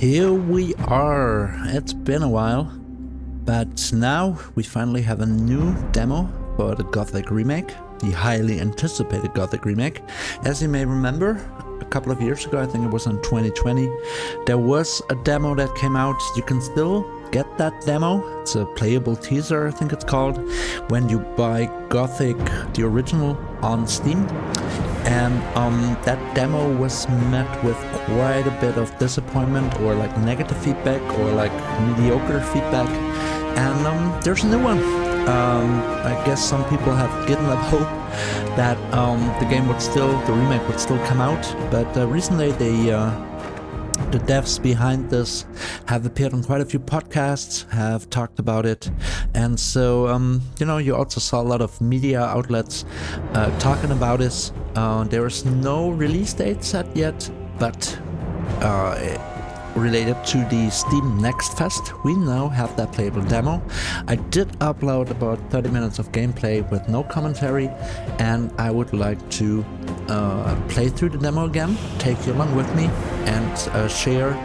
here we are. It's been a while, but now we finally have a new demo for the Gothic Remake, the highly anticipated Gothic Remake. As you may remember, a couple of years ago, I think it was in 2020, there was a demo that came out. You can still get that demo. It's a playable teaser, I think it's called, when you buy Gothic, the original, on Steam. And that demo was met with quite a bit of disappointment, or like negative feedback, or like mediocre feedback. And there's a new one. I guess some people have given up hope that the remake would still come out. But recently the devs behind this have appeared on quite a few podcasts, have talked about it, and so you also saw a lot of media outlets talking about this. There is no release date set yet, but related to the Steam Next Fest, we now have that playable demo. I did upload about 30 minutes of gameplay with no commentary, and I would like to play through the demo again, take you along with me, and share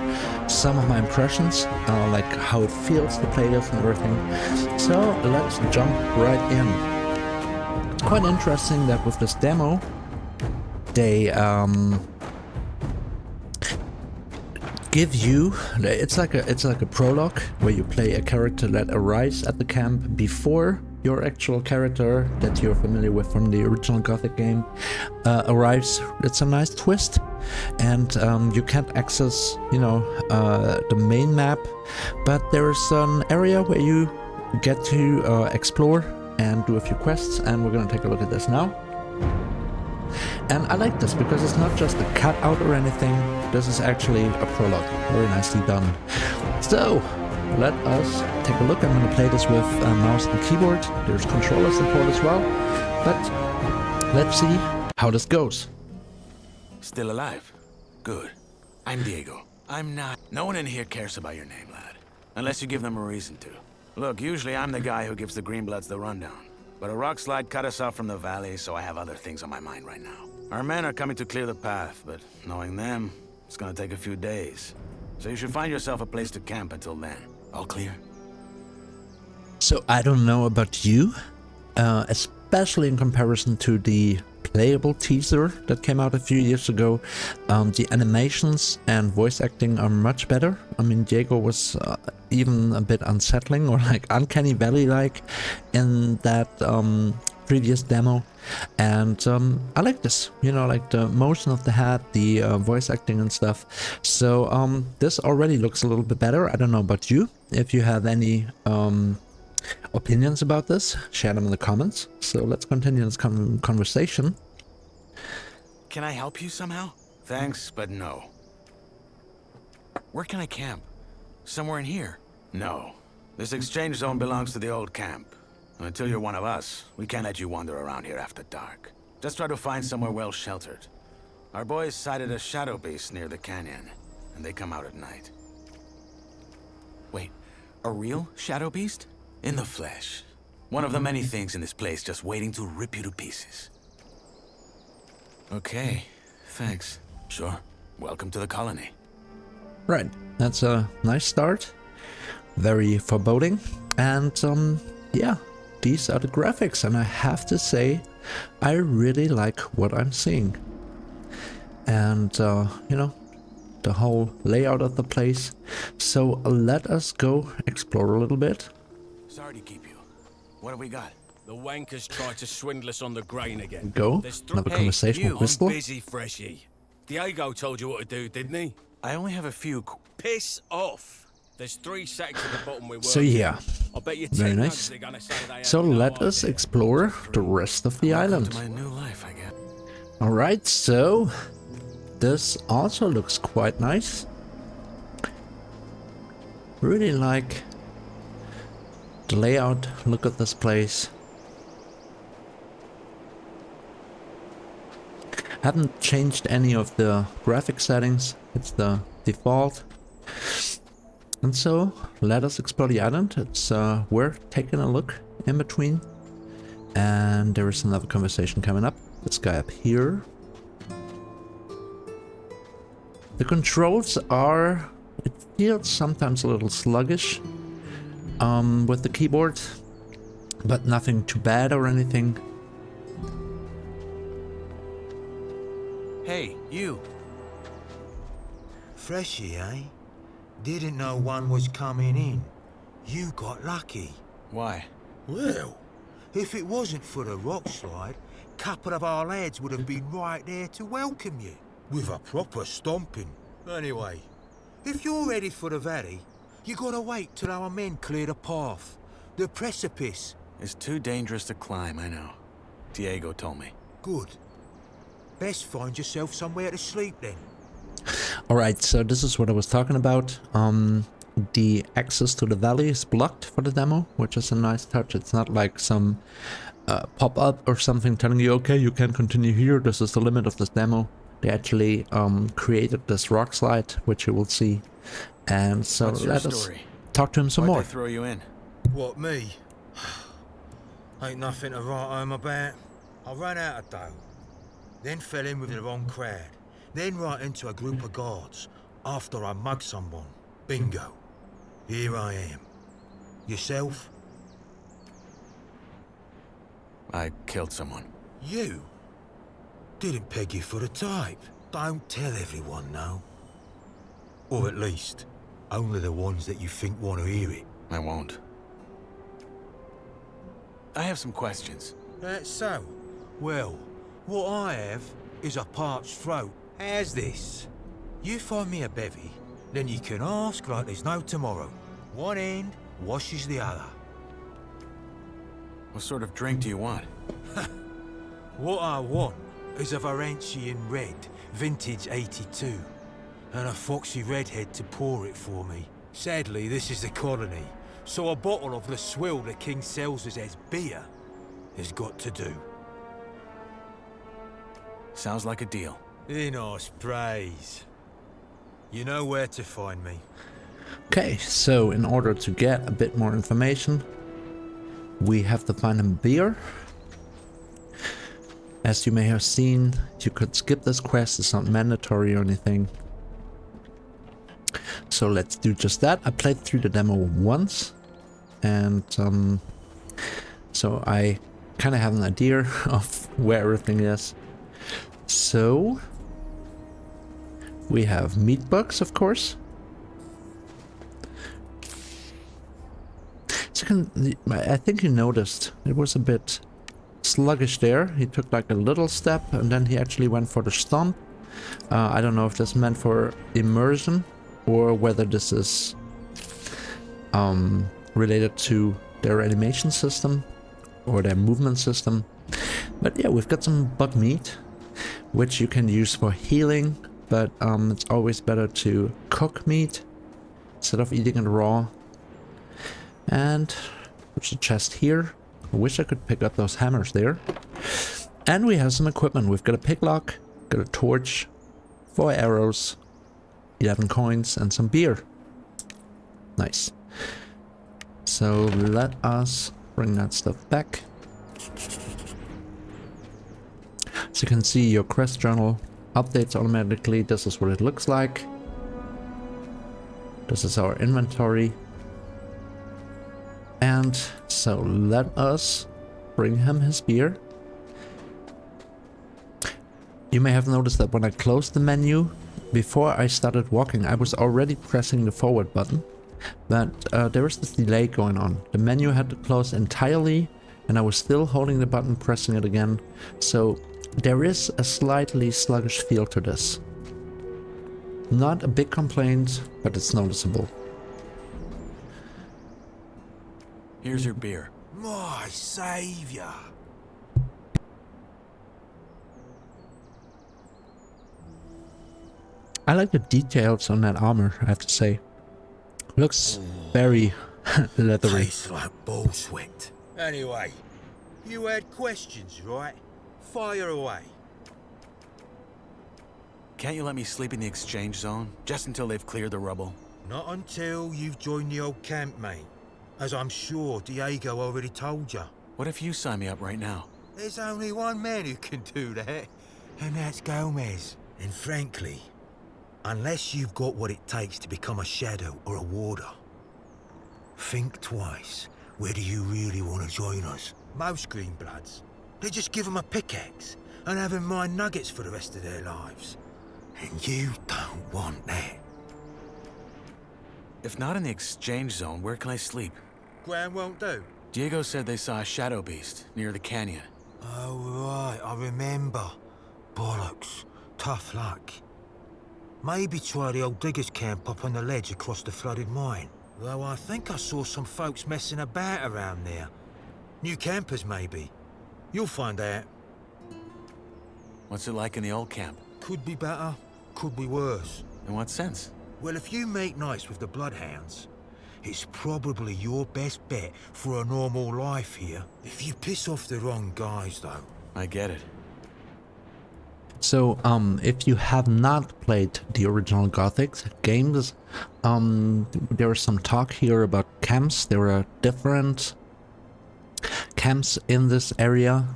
some of my impressions, like how it feels to play this and everything. So let's jump right in. It's quite interesting that with this demo, they give you, it's like a prologue where you play a character that arrives at the camp before your actual character that you're familiar with from the original Gothic game arrives. It's a nice twist, and you can't access the main map, but there's an area where you get to explore and do a few quests, and we're gonna take a look at this now. And I like this because it's not just a cutout or anything. This is actually a prologue. Very nicely done. So, let us take a look. I'm going to play this with mouse and keyboard. There's controller support as well. But let's see how this goes. Still alive? Good. I'm Diego. I'm not. No one in here cares about your name, lad. Unless you give them a reason to. Look, usually I'm the guy who gives the Greenbloods the rundown. But a rock slide cut us off from the valley, so I have other things on my mind right now. Our men are coming to clear the path, but knowing them, it's gonna take a few days. So you should find yourself a place to camp until then. All clear? So I don't know about you, especially in comparison to the playable teaser that came out a few years ago. The animations and voice acting are much better. I mean, Diego was even a bit unsettling, or like uncanny valley-like in that previous demo, and I like this, like the motion of the head, the voice acting and stuff. So this already looks a little bit better. I don't know about you. If you have any opinions about this, share them in the comments. So let's continue this conversation. Can I help you somehow? Thanks, but no. Where can I camp? Somewhere in here? No. This exchange zone belongs to the old camp. Until you're one of us, we can't let you wander around here after dark. Just try to find somewhere well sheltered. Our boys sighted a shadow beast near the canyon, and they come out at night. Wait, a real shadow beast? In the flesh. One of the many things in this place just waiting to rip you to pieces. Okay, thanks. Sure. Welcome to the colony. Right, that's a nice start. Very foreboding. And yeah, these are the graphics, and I have to say, I really like what I'm seeing. And the whole layout of the place. So let us go explore a little bit. Sorry to keep you. What have we got? The wankers tried to swindle us on the grain again. Go. Another conversation with Whistle. I'm busy, Freshie. Diego told you what to do, didn't he? I only have a few. Piss off. There's 3 sects at the bottom we work. So yeah, I bet you very nice. So let us explore the rest of the island. My new life, I guess. All right, so this also looks quite nice. Really like the layout. Look at this place. Haven't changed any of the graphic settings. It's the default. And so let us explore the island. It's worth taking a look in between. And there is another conversation coming up. This guy up here. The controls are, it feels sometimes a little sluggish with the keyboard, but nothing too bad or anything. Hey, you. Freshy, eh? Didn't know one was coming in. You got lucky. Why? Well, if it wasn't for the rock slide, couple of our lads would have been right there to welcome you. With a proper stomping. Anyway, if you're ready for the valley, you gotta wait till our men clear the path. The precipice. It's too dangerous to climb, I know. Diego told me. Good. Best find yourself somewhere to sleep then. Alright, so this is what I was talking about. The access to the valley is blocked for the demo, which is a nice touch. It's not like some pop-up or something telling you, okay, you can continue here, this is the limit of this demo. They actually created this rock slide, which you will see. And so What's your let us story? talk to him some Why'd more. they throw you in? What, me? Ain't nothing to write home about. I ran out of dough. Then fell in with the wrong crowd. Then right into a group of guards. After I mugged someone. Bingo. Here I am. Yourself? I killed someone. You? Didn't peg you for the type. Don't tell everyone, no. Or at least, only the ones that you think want to hear it. I won't. I have some questions. That's so. Well, what I have is a parched throat. How's this? You find me a bevy, then you can ask like there's no tomorrow. One end washes the other. What sort of drink do you want? What I want is a Varantian red, vintage 82, and a foxy redhead to pour it for me. Sadly, this is the colony, so a bottle of the swill the king sells us as beer has got to do. Sounds like a deal. Nice praise. You know where to find me. Okay, so in order to get a bit more information, we have to find him beer. As you may have seen, you could skip this quest, it's not mandatory or anything. So let's do just that. I played through the demo once, and so I kind of have an idea of where everything is. So we have meat bugs, of course. So I think you noticed it was a bit sluggish there. He took like a little step and then he actually went for the stomp. I don't know if that's meant for immersion or whether this is related to their animation system or their movement system. But yeah, we've got some bug meat, which you can use for healing, but it's always better to cook meat instead of eating it raw. And there's a chest here. I wish I could pick up those hammers there. And we have some equipment. We've got a picklock, got a torch, 4 arrows, 11 coins, and some beer. Nice. So let us bring that stuff back. So you can see your quest journal updates automatically. This is what it looks like. This is our inventory. And so let us bring him his beer. You may have noticed that when I closed the menu, before I started walking, I was already pressing the forward button. But there was this delay going on. The menu had to close entirely, and I was still holding the button, pressing it again. So there is a slightly sluggish feel to this. Not a big complaint, but it's noticeable. Here's your beer. My saviour. I like the details on that armor, I have to say. Looks very leathery. Tastes like bull sweat. Anyway, you had questions, right? Fire away. Can't you let me sleep in the exchange zone? Just until they've cleared the rubble? Not until you've joined the old camp, mate. As I'm sure Diego already told you. What if you sign me up right now? There's only one man who can do that, and that's Gomez. And frankly, Unless you've got what it takes to become a shadow or a warder. Think twice. Whether you really want to join us. Most Greenbloods, they just give them a pickaxe and have them mine nuggets for the rest of their lives. And you don't want that. If not in the exchange zone, where can I sleep? Ground won't do. Diego said they saw a shadow beast near the canyon. Oh, right, I remember. Bollocks. Tough luck. Maybe try the old diggers' camp up on the ledge across the flooded mine. Though I think I saw some folks messing about around there. New campers, maybe. You'll find out. What's it like in the old camp? Could be better, could be worse. In what sense? Well, if you make nice with the Bloodhounds, it's probably your best bet for a normal life here. If you piss off the wrong guys, though. I get it. So, if you have not played the original Gothic games, there was some talk here about camps. There are different camps in this area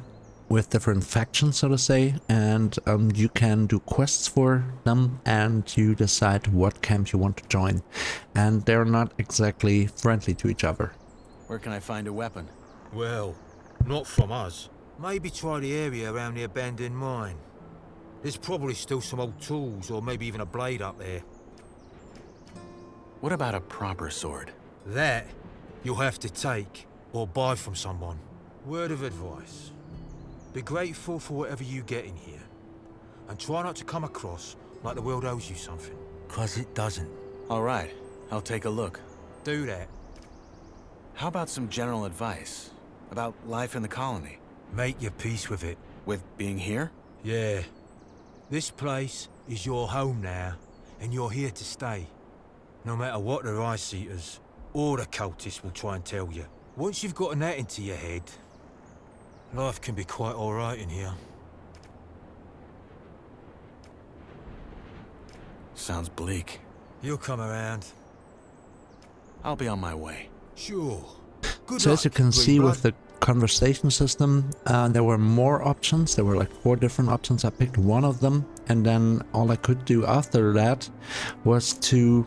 with different factions, so to say, and you can do quests for them and you decide what camp you want to join. And they're not exactly friendly to each other. Where can I find a weapon? Well, not from us. Maybe try the area around the abandoned mine. There's probably still some old tools, or maybe even a blade up there. What about a proper sword? That you'll have to take, or buy from someone. Word of advice. Be grateful for whatever you get in here. And try not to come across like the world owes you something. 'Cause it doesn't. All right, I'll take a look. Do that. How about some general advice? About life in the colony? Make your peace with it. With being here? Yeah. This place is your home now, and you're here to stay. No matter what the Ice-Eaters or the cultists will try and tell you. Once you've gotten that into your head, life can be quite alright in here. Sounds bleak. You'll come around. I'll be on my way. Sure. Good So luck, as you can see Greenblood. with the conversation system, there were more options. There were like 4 different options. I picked one of them, and then all I could do after that was to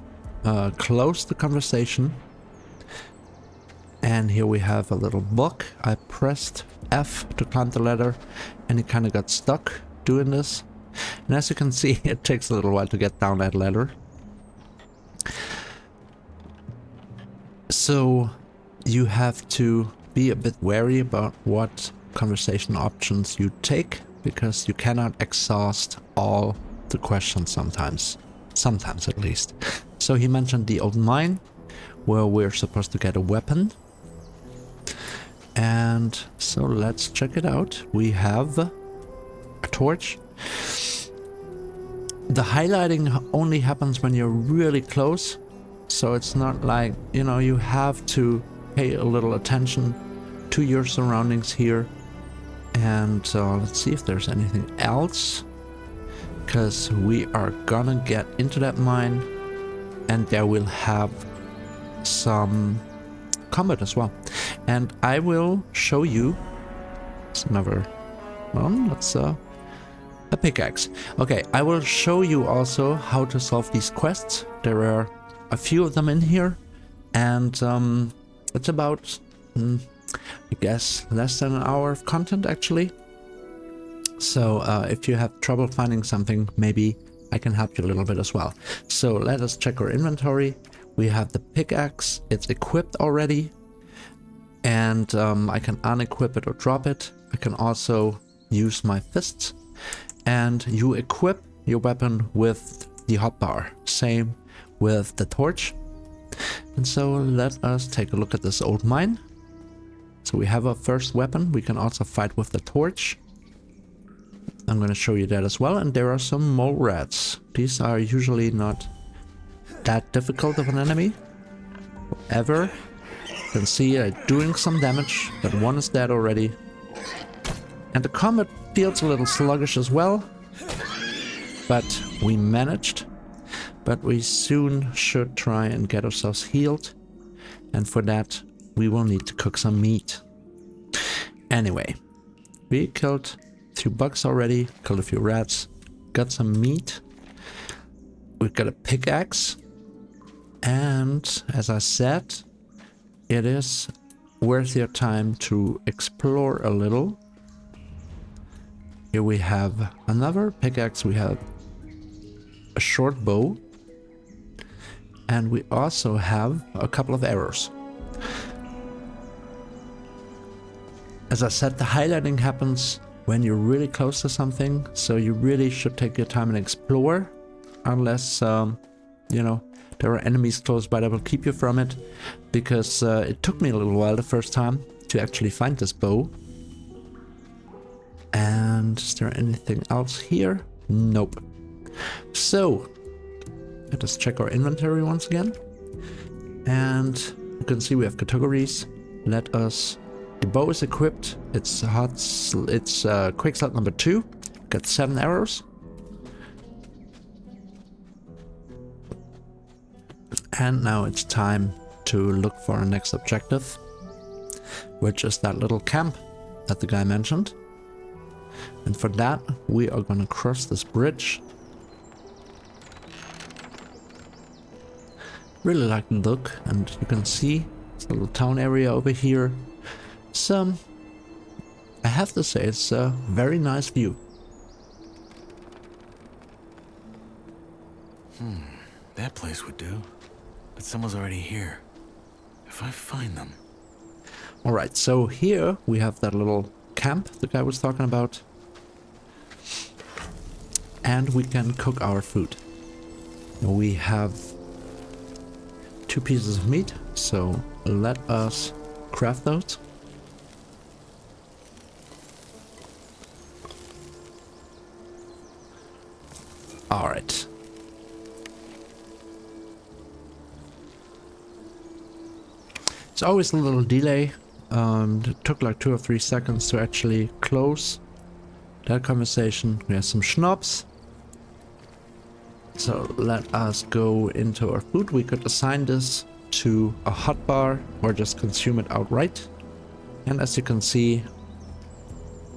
close the conversation. And here we have a little book. I pressed F to climb the ladder, and it kind of got stuck doing this. And as you can see, it takes a little while to get down that ladder. So you have to be a bit wary about what conversation options you take, because you cannot exhaust all the questions sometimes at least. So he mentioned the old mine, where we're supposed to get a weapon. And so let's check it out. We have a torch. The highlighting only happens when you're really close, so it's not like, you know, you have to pay a little attention to your surroundings here. And let's see if there's anything else, because we are gonna get into that mine and there will have some combat as well. And I will show you. It's another one. Let's a pickaxe. Okay, I will show you also how to solve these quests. There are a few of them in here, and it's about I guess less than an hour of content actually. So if you have trouble finding something, maybe I can help you a little bit as well. So let us check our inventory. We have the pickaxe. It's equipped already, and I can unequip it or drop it. I can also use my fists, and you equip your weapon with the hotbar. Same with the torch. And so let us take a look at this old mine. So we have our first weapon. We can also fight with the torch. I'm going to show you that as well. And there are some mole rats. These are usually not that difficult of an enemy. However, you can see doing some damage, but one is dead already. And the combat feels a little sluggish as well, but we managed. But we soon should try and get ourselves healed, and for that we will need to cook some meat. Anyway, we killed a few bugs already, killed a few rats, got some meat. we've got a pickaxe. And as I said, it is worth your time to explore a little. Here we have another pickaxe. We have a short bow. And we also have a couple of arrows. As I said, the highlighting happens when you're really close to something, so you really should take your time and explore, unless, you know, there are enemies close by that will keep you from it, because it took me a little while the first time to actually find this bow. And is there anything else here? Nope. So, let us check our inventory once again. And you can see we have categories. Let us... The bow is equipped. It's quick slot number 2. Got 7 arrows. And now it's time to look for our next objective, which is that little camp that the guy mentioned. And for that, we are gonna cross this bridge. Really like the look, and you can see it's a little town area over here. So, I have to say, it's a very nice view. That place would do. But someone's already here. If I find them... Alright, so here we have that little camp the guy was talking about. And we can cook our food. We have 2 pieces of meat, so let us craft those. Alright. It's always a little delay. It took like 2 or 3 seconds to actually close that conversation. We have some schnapps. So let us go into our food. We could assign this to a hotbar or just consume it outright. And as you can see,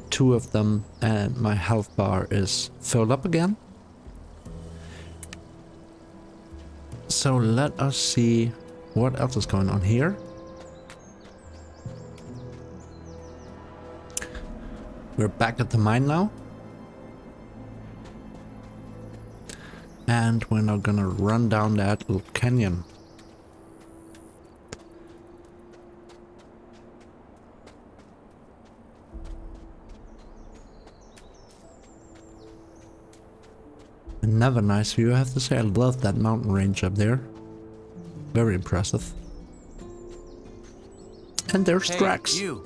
2 of them and my health bar is filled up again. So let us see what else is going on here. We're back at the mine now. And we're now gonna run down that little canyon. Another nice view, I have to say. I love that mountain range up there. Very impressive. And there's Drax. You.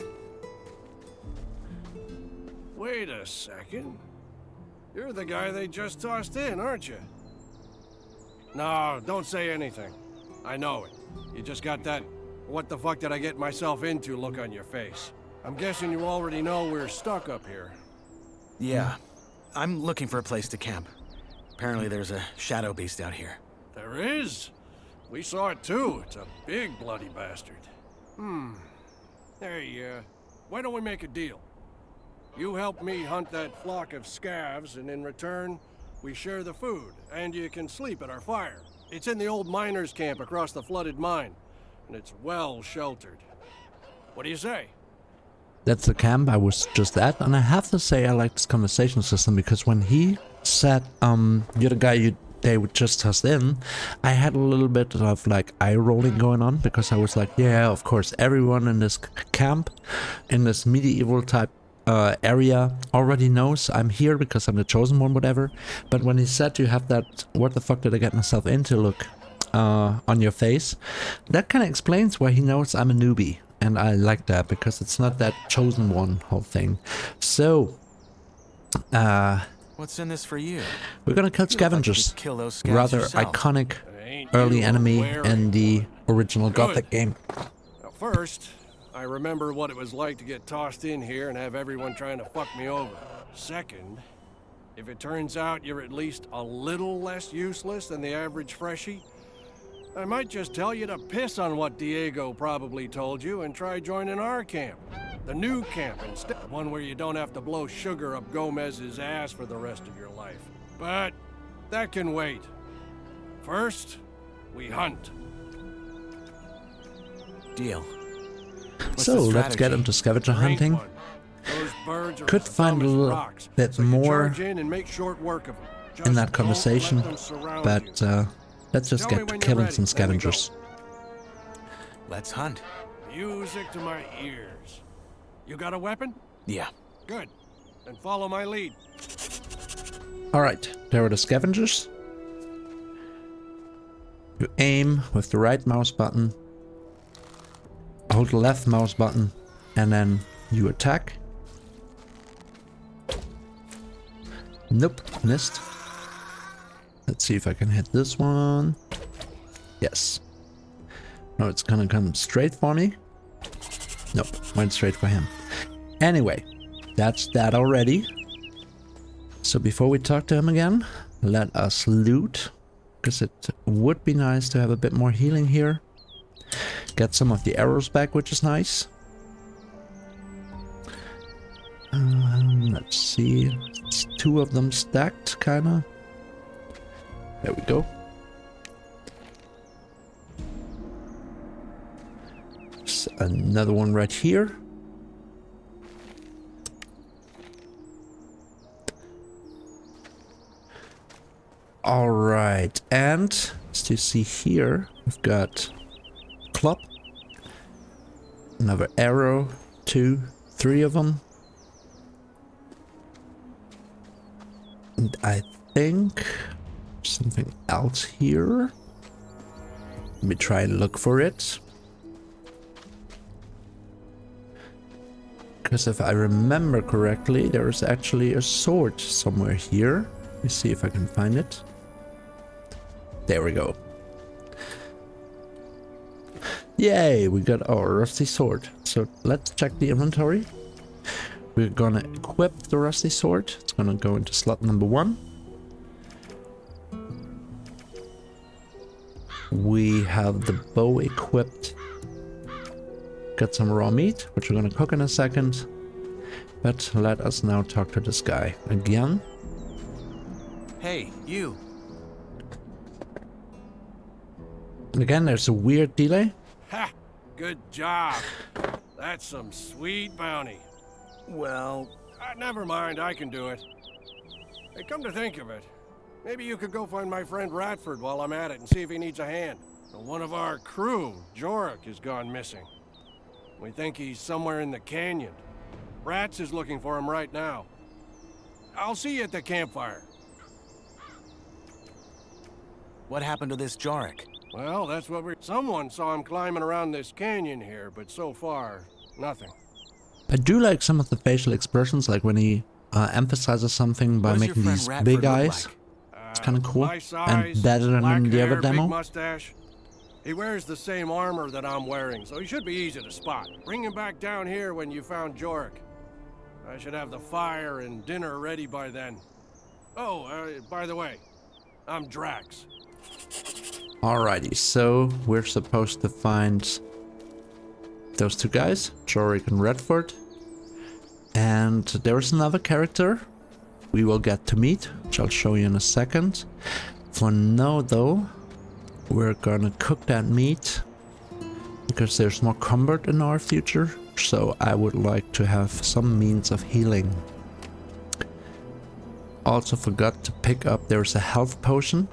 Wait a second. You're the guy they just tossed in, aren't you? No, don't say anything. I know it. You just got that what the fuck did I get myself into look on your face. I'm guessing you already know we're stuck up here. Yeah. I'm looking for a place to camp. Apparently there's a shadow beast out here. There is? We saw it too. It's a big bloody bastard. Hey, why don't we make a deal? You help me hunt that flock of scavs, and in return, we share the food, and you can sleep at our fire. It's in the old miners' camp across the flooded mine, and it's well sheltered. What do you say? That's the camp I was just at, and I have to say I like this conversation system, because when he said, you're the guy they would just toss in, I had a little bit of like eye rolling going on, because I was like, yeah, of course, everyone in this camp, in this medieval type area already knows I'm here because I'm the chosen one, whatever. But when he said you have that what the fuck did I get myself into look on your face, that kind of explains why he knows I'm a newbie, and I like that because it's not that chosen one whole thing. So what's in this for you? we're gonna kill scavengers. Kill those scavs Rather yourself. iconic Ain't early you enemy aware in of the original Gothic game. Now, first, I remember what it was like to get tossed in here and have everyone trying to fuck me over. Second, if it turns out you're at least a little less useless than the average freshie, I might just tell you to piss on what Diego probably told you and try joining our camp. The new camp instead. One where you don't have to blow sugar up Gomez's ass for the rest of your life. But that can wait. First, we hunt. Deal. What's So the let's get strategy? into scavenger There ain't hunting. one. Those birds are Could as find dumb a as little rocks, bit so you more charge in and make short work of 'em. in Just that don't conversation, let them surround but you. let's just Tell me get to when you're killing ready, some then we go. scavengers. Let's hunt. Music to my ears. You got a weapon? Yeah. Good. Then follow my lead. Alright, there are the scavengers. You aim with the right mouse button, hold the left mouse button, and then you attack. Nope, missed. Let's see if I can hit this one. Yes. No, it's gonna come straight for me. Nope, went straight for him. Anyway, that's that already. So before we talk to him again, let us loot, because it would be nice to have a bit more healing here. Get some of the arrows back, which is nice. Let's see, it's 2 of them stacked, kinda. There we go. There's another one right here. Alright, and as you see here, we've got club, another arrow, 2, 3 of them. And I think something else here. Let me try and look for it. Because if I remember correctly, there is actually a sword somewhere here. Let me see if I can find it. There we go. Yay, we got our rusty sword. So let's check the inventory. We're gonna equip the rusty sword. It's gonna go into slot number 1. We have the bow equipped. Got some raw meat, which we're gonna cook in a second. But let us now talk to this guy again. Hey, you. Again, there's a weird delay. Ha! Good job. That's some sweet bounty. Well, Never mind, I can do it. Hey, come to think of it, maybe you could go find my friend Ratford while I'm at it and see if he needs a hand. One of our crew, Jorik, has gone missing. We think he's somewhere in the canyon. Rats is looking for him right now. I'll see you at the campfire. what happened to this Jorik? Well, that's what someone saw him climbing around this canyon here, but so far, nothing. I do like some of the facial expressions, like when he emphasizes something by What does your making friend these Radford big look eyes. like? It's kind of cool My size, and better than black in the hair, other big demo. mustache. He wears the same armor that I'm wearing, so he should be easy to spot. Bring him back down here when you found Jorik. I should have the fire and dinner ready by then. Oh, by the way, I'm Drax. Alrighty, so we're supposed to find those 2 guys, Jorik and Redford. And there is another character we will get to meet, which I'll show you in a second. For now, though, we're gonna cook that meat because there's more combat in our future. So I would like to have some means of healing. Also forgot to pick up, there's a health potion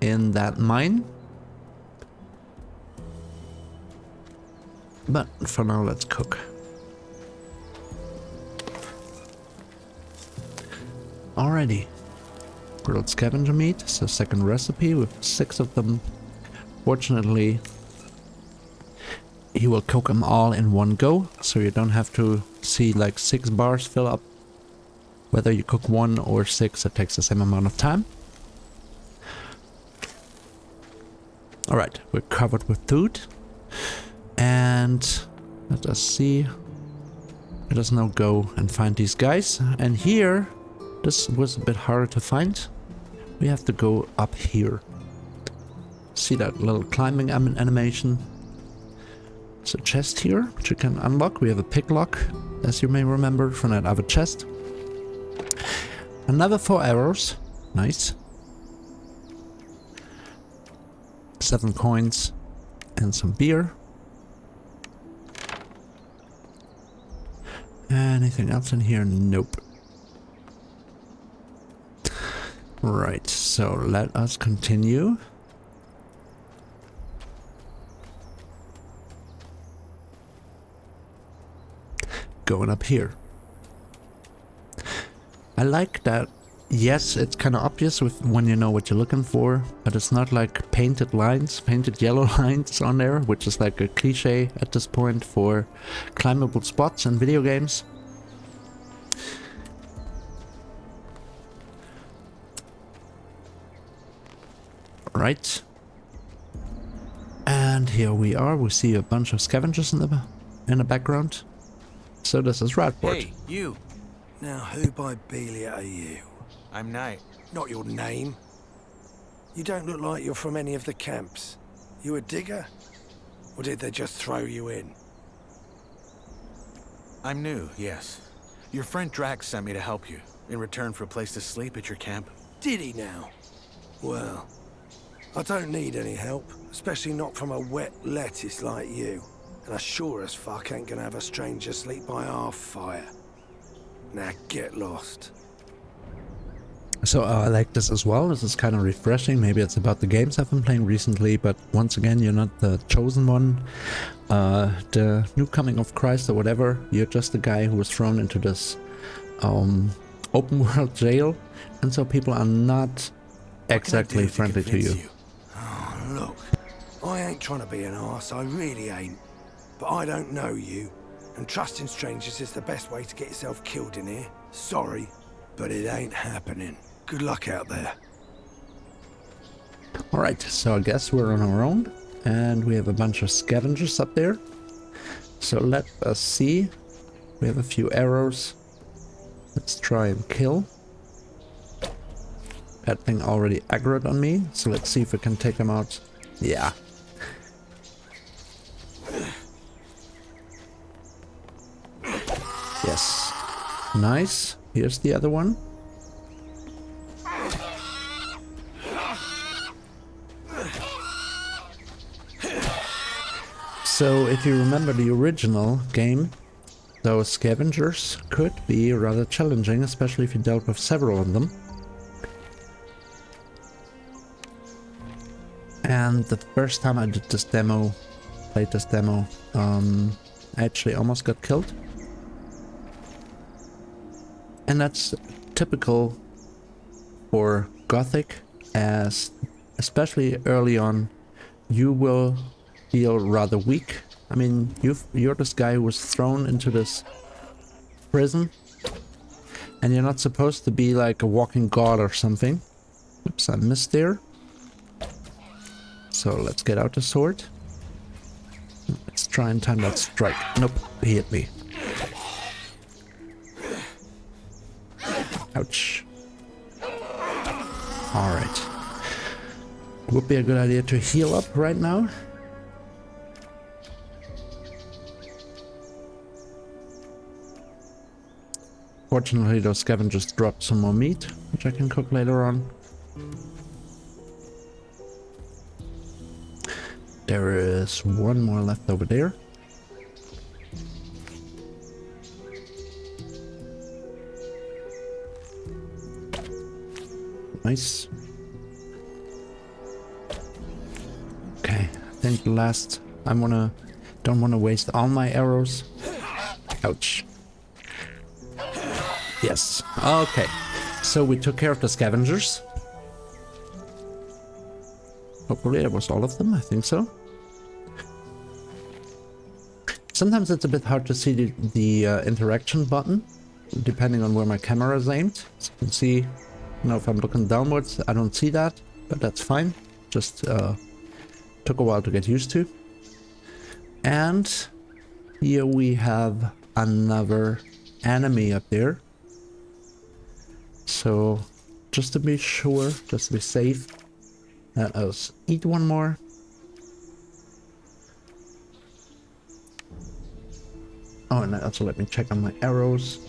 in that mine. But for now, let's cook. Alrighty. Grilled scavenger meat is the second recipe with 6 of them. Fortunately, he will cook them all in one go, so you don't have to see like 6 bars fill up. Whether you cook 1 or 6, it takes the same amount of time. Alright, we're covered with food. And let us see. Let us now go and find these guys. And here, this was a bit harder to find. We have to go up here. See that little climbing animation? There's a chest here, which you can unlock. We have a pick lock, as you may remember from that other chest. Another 4 arrows. Nice. 7 coins and some beer. Anything else in here? Nope. Right, so let us continue. Going up here. I like that. Yes, it's kind of obvious when you know what you're looking for, but it's not like painted lines, painted yellow lines on there, which is like a cliche at this point for climbable spots in video games. Right. And here we are. We see a bunch of scavengers in the background. So this is Radport. Hey, you. Now, who by Belia are you? I'm Knight. Not your name. You don't look like you're from any of the camps. You a digger? Or did they just throw you in? I'm new, yes. Your friend Drax sent me to help you, in return for a place to sleep at your camp. Did he now? Well, I don't need any help, especially not from a wet lettuce like you. And I sure as fuck ain't gonna have a stranger sleep by our fire. Now get lost. So I like this as well. This is kind of refreshing. Maybe it's about the games I've been playing recently, but once again, you're not the chosen one, the new coming of Christ or whatever. You're just the guy who was thrown into this open world jail, and so people are not exactly friendly to you. Oh, look, I ain't trying to be an arse, I really ain't. But I don't know you, and trusting strangers is the best way to get yourself killed in here. Sorry, but it ain't happening. Good luck out there. Alright, so I guess we're on our own, and we have a bunch of scavengers up there. So let us see. We have a few arrows. Let's try and kill. That thing already aggroed on me, so let's see if we can take him out. Yeah. Yes. Nice. Here's the other one. So if you remember the original game, those scavengers could be rather challenging, especially if you dealt with several of them. And the first time I did this demo, played this demo, I actually almost got killed. And that's typical for Gothic, as especially early on, you will feel rather weak. I mean, you're this guy who was thrown into this prison, and you're not supposed to be like a walking god or something. Oops, I missed there. So let's get out the sword. Let's try and time that strike. Nope, he hit me. Ouch. Alright. Would be a good idea to heal up right now. Fortunately, those scavengers dropped some more meat, which I can cook later on. There is one more left over there. Nice. Okay, I think the last... don't wanna waste all my arrows. Ouch. Yes. Okay. So we took care of the scavengers. Hopefully that was all of them. I think so. Sometimes it's a bit hard to see the interaction button, depending on where my camera is aimed. As you can see, you know, if I'm looking downwards, I don't see that, but that's fine. Just took a while to get used to. And here we have another enemy up there. So just to be sure, just to be safe, let us eat one more. Oh, and also let me check on my arrows.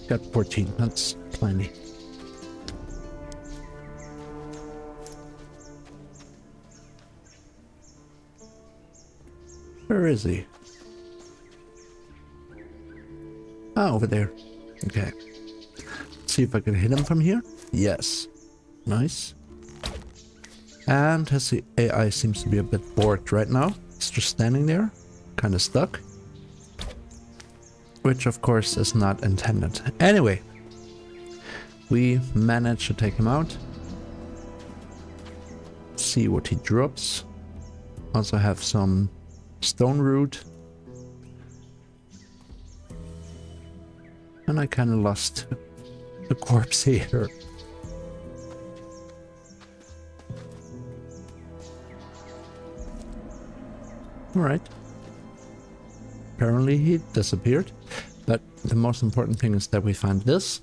Got 14, that's plenty. Where is he? Ah, over there. Okay. Let's see if I can hit him from here. Yes. Nice. And his AI seems to be a bit bored right now. He's just standing there, kind of stuck. Which of course is not intended. Anyway, we managed to take him out. See what he drops. Also have some stone root. And I kind of lost the corpse here. Alright. Apparently he disappeared. But the most important thing is that we find this.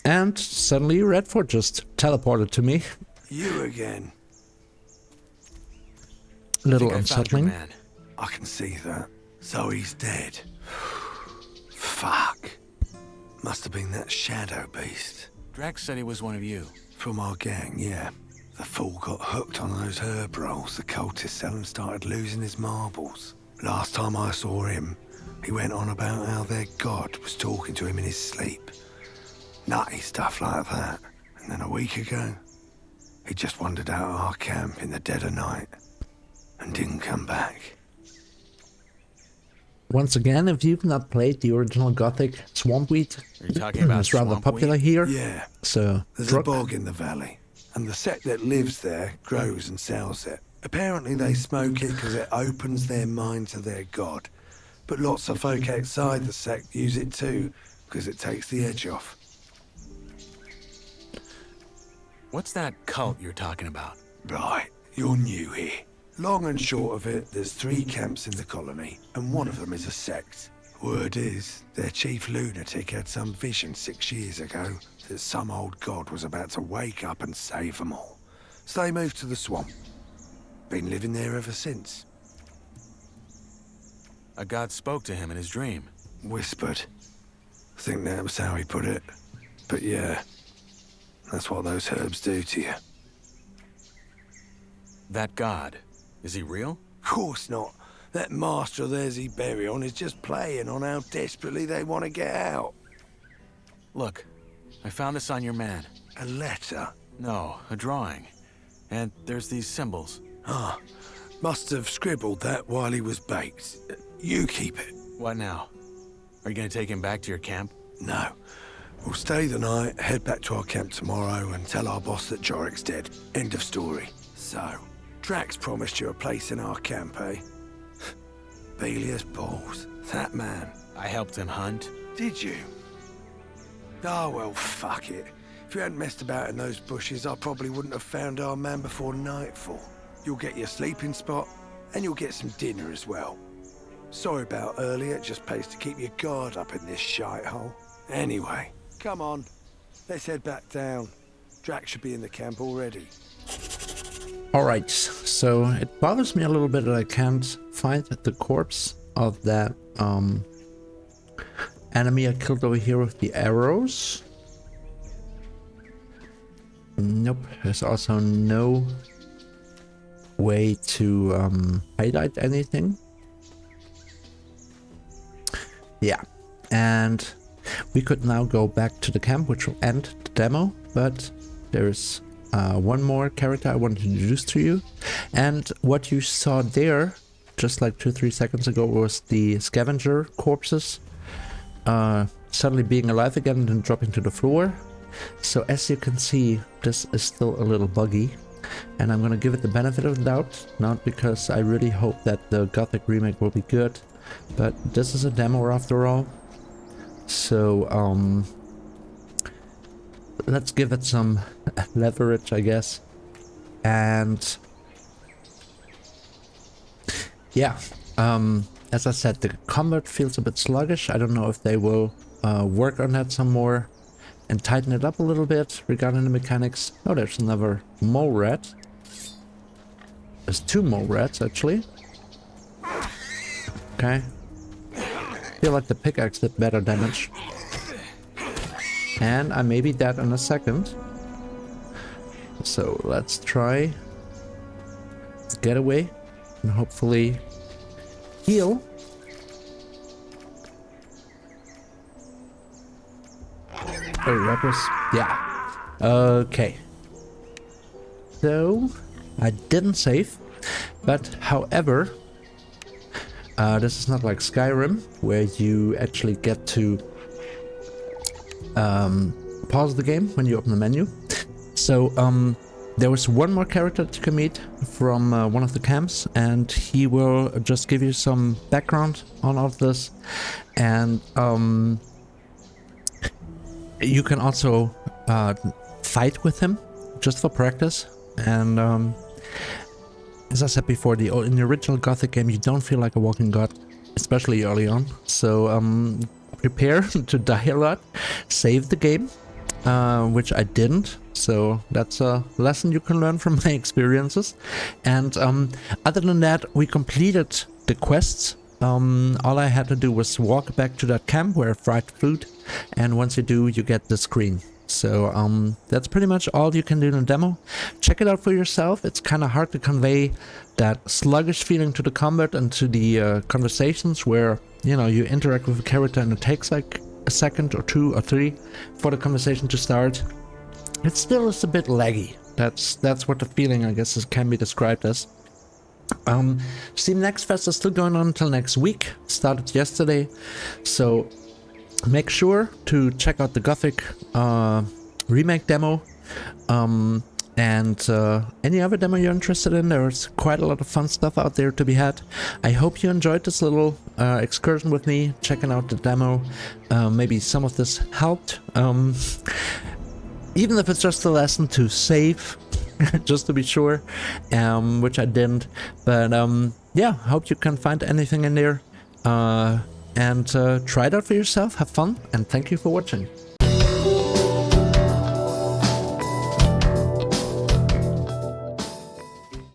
And suddenly Redford just teleported to me. You again. Little I think I found your unsettling. man. I can see that. So he's dead. Fuck. Must have been that shadow beast. Drax said he was one of you. From our gang, yeah. The fool got hooked on those herb rolls the cultists sell and started losing his marbles. Last time I saw him, he went on about how their god was talking to him in his sleep. Nutty stuff like that. And then a week ago, he just wandered out of our camp in the dead of night and didn't come back. Once again, if you've not played the original Gothic, Swampweed Are you talking about is rather swamp popular weed? here. Yeah, So, there's a bog in the valley, and the sect that lives there grows and sells it. Apparently they smoke it because it opens their mind to their god. But lots of folk outside the sect use it too, because it takes the edge off. What's that cult you're talking about? Right, you're new here. Long and short of it, there's 3 camps in the colony, and one of them is a sect. Word is, their chief lunatic had some vision 6 years ago that some old god was about to wake up and save them all. So they moved to the swamp. Been living there ever since. A god spoke to him in his dream. Whispered. I think that was how he put it. But yeah, that's what those herbs do to you. That god, is he real? Course not. That master of theirs he bury on is just playing on how desperately they want to get out. Look, I found this on your man. A letter? No, a drawing. And there's these symbols. Ah, must have scribbled that while he was baked. You keep it. What now? Are you gonna take him back to your camp? No. We'll stay the night, head back to our camp tomorrow and tell our boss that Jorik's dead. End of story. So, Drax promised you a place in our camp, eh? Belius balls. That man. I helped him hunt. Did you? Oh, well, fuck it. If you hadn't messed about in those bushes, I probably wouldn't have found our man before nightfall. You'll get your sleeping spot, and you'll get some dinner as well. Sorry about earlier, it just pays to keep your guard up in this shithole. Anyway, come on. Let's head back down. Drax should be in the camp already. Alright, so it bothers me a little bit that I can't find the corpse of that enemy I killed over here with the arrows. Nope, there's also no way to highlight anything. Yeah, and we could now go back to the camp, which will end the demo, but there's one more character I want to introduce to you. And what you saw there, just like 2-3 seconds ago, was the scavenger corpses suddenly being alive again and then dropping to the floor. So as you can see, this is still a little buggy, and I'm gonna give it the benefit of the doubt, not because I really hope that the Gothic remake will be good, but this is a demo after all. So let's give it some leverage, I guess. And yeah, as I said, the combat feels a bit sluggish. I don't know if they will work on that some more and tighten it up a little bit regarding the mechanics. Oh, there's another mole rat. There's 2 mole rats, actually. Okay. Feel like the pickaxe did better damage. And I may be dead in a second. So let's try get away and hopefully heal. Oh, that was, yeah. Okay. So I didn't save, but however, this is not like Skyrim where you actually get to pause the game when you open the menu. So there was one more character that you can meet from one of the camps, and he will just give you some background on all of this, and you can also fight with him just for practice. And as I said before, in the original Gothic game you don't feel like a walking god, especially early on, so prepare to die a lot, save the game, which I didn't, so that's a lesson you can learn from my experiences. And other than that, we completed the quests. All I had to do was walk back to that camp where I fried food, and once you do, you get the screen. So that's pretty much all you can do in a demo. Check it out for yourself. It's kind of hard to convey that sluggish feeling to the combat and to the conversations where, you know, you interact with a character and it takes like a second or 2 or 3 for the conversation to start. It still is a bit laggy. That's what the feeling, I guess, can be described as. Steam Next Fest is still going on until next week. Started yesterday, so make sure to check out the Gothic Remake demo, and any other demo you're interested in. There's quite a lot of fun stuff out there to be had. I hope you enjoyed this little excursion with me, checking out the demo. Maybe some of this helped, even if it's just a lesson to save, just to be sure, which I didn't. But yeah, hope you can find anything in there. And try it out for yourself, have fun, and thank you for watching.